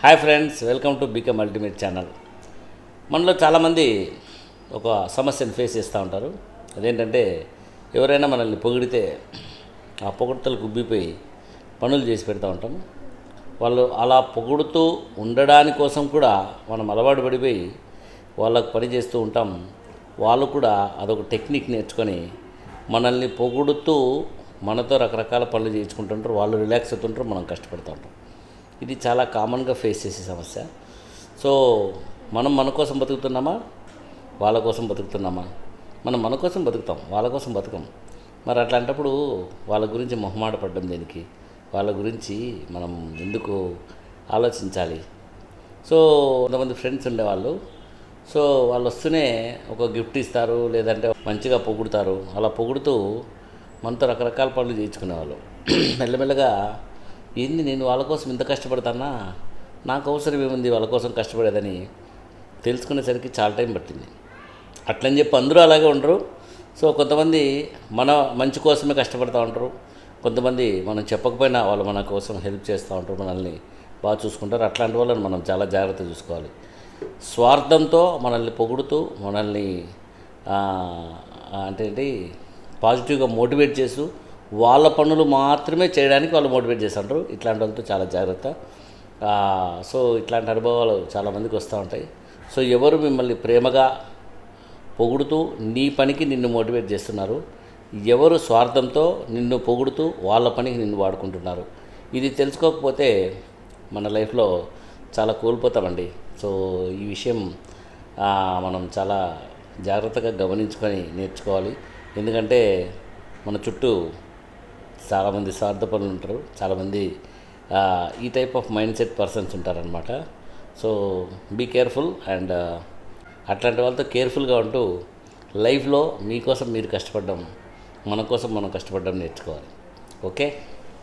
Hi friends, welcome to become ultimate channel. మనలో చాలామంది ఒక సమస్యను ఫేస్ చేస్తూ ఉంటారు. అదేంటంటే ఎవరైనా మనల్ని పొగిడితే ఆ పొగడ్తలు గుబ్బిపోయి పనులు చేసి పెడతా ఉంటాం. వాళ్ళు అలా పొగుడుతూ ఉండడాని కోసం కూడా మనం అలవాటు పడిపోయి వాళ్ళకు పని చేస్తూ ఉంటాం. వాళ్ళు కూడా అదొక టెక్నిక్ నేర్చుకొని మనల్ని పొగుడుతూ మనతో రకరకాల పనులు చేయించుకుంటుంటారు. వాళ్ళు రిలాక్స్ అవుతుంటారు, మనం కష్టపడుతూ ఉంటాం. ఇది చాలా కామన్గా ఫేస్ చేసే సమస్య. సో మనం మన కోసం బతుకుతున్నామా, వాళ్ళ కోసం బతుకుతున్నామా? మనం మన కోసం బతుకుతాం, వాళ్ళ కోసం బతుకం. మరి అట్లాంటప్పుడు వాళ్ళ గురించి మొహమాట పడ్డం దేనికి? వాళ్ళ గురించి మనం ఎందుకు ఆలోచించాలి? సో కొంతమంది ఫ్రెండ్స్ ఉండేవాళ్ళు. సో వాళ్ళు వస్తూనే ఒక గిఫ్ట్ ఇస్తారు, లేదంటే మంచిగా పొగుడుతారు. అలా పొగుడుతూ మనతో రకరకాల పనులు చేయించుకునేవాళ్ళు. మెల్లమెల్లగా ఏంది నేను వాళ్ళ కోసం ఇంత కష్టపడతానా, నాకు అవసరం ఏముంది వాళ్ళ కోసం కష్టపడేదని తెలుసుకునేసరికి చాలా టైం పట్టింది. అట్లని చెప్పి అందరూ అలాగే ఉండరు. సో కొంతమంది మన మంచి కోసమే కష్టపడుతూ ఉంటారు. కొంతమంది మనం చెప్పకపోయినా వాళ్ళు మన కోసం హెల్ప్ చేస్తూ ఉంటారు, మనల్ని బాగా చూసుకుంటారు. అట్లాంటి వాళ్ళని మనం చాలా జాగ్రత్తగా చూసుకోవాలి. స్వార్థంతో మనల్ని పొగుడుతూ మనల్ని అంటే ఏంటి పాజిటివ్గా మోటివేట్ చేస్తూ వాళ్ళ పనులు మాత్రమే చేయడానికి వాళ్ళు మోటివేట్ చేస్తుంటారు. ఇట్లాంటి వాళ్ళతో చాలా జాగ్రత్త. సో ఇట్లాంటి అనుభవాలు చాలామందికి వస్తూ ఉంటాయి. సో ఎవరు మిమ్మల్ని ప్రేమగా పొగుడుతూ నీ పనికి నిన్ను మోటివేట్ చేస్తున్నారు, ఎవరు స్వార్థంతో నిన్ను పొగుడుతూ వాళ్ళ పనికి నిన్ను వాడుకుంటున్నారు, ఇది తెలుసుకోకపోతే మన లైఫ్లో చాలా కోల్పోతామండి. సో ఈ విషయం మనం చాలా జాగ్రత్తగా గమనించుకొని నేర్చుకోవాలి. ఎందుకంటే మన చుట్టూ చాలామంది స్వార్థపరులు ఉంటారు, చాలామంది ఈ type of mind set persons ఉంటారనమాట. సో బీ కేర్ఫుల్ అండ్ అట్లాంటి వాళ్ళతో కేర్ఫుల్గా ఉంటూ లైఫ్లో మీకోసం మీరు కష్టపడడం, మన కోసం మనం కష్టపడడం నేర్చుకోవాలి. ఓకే.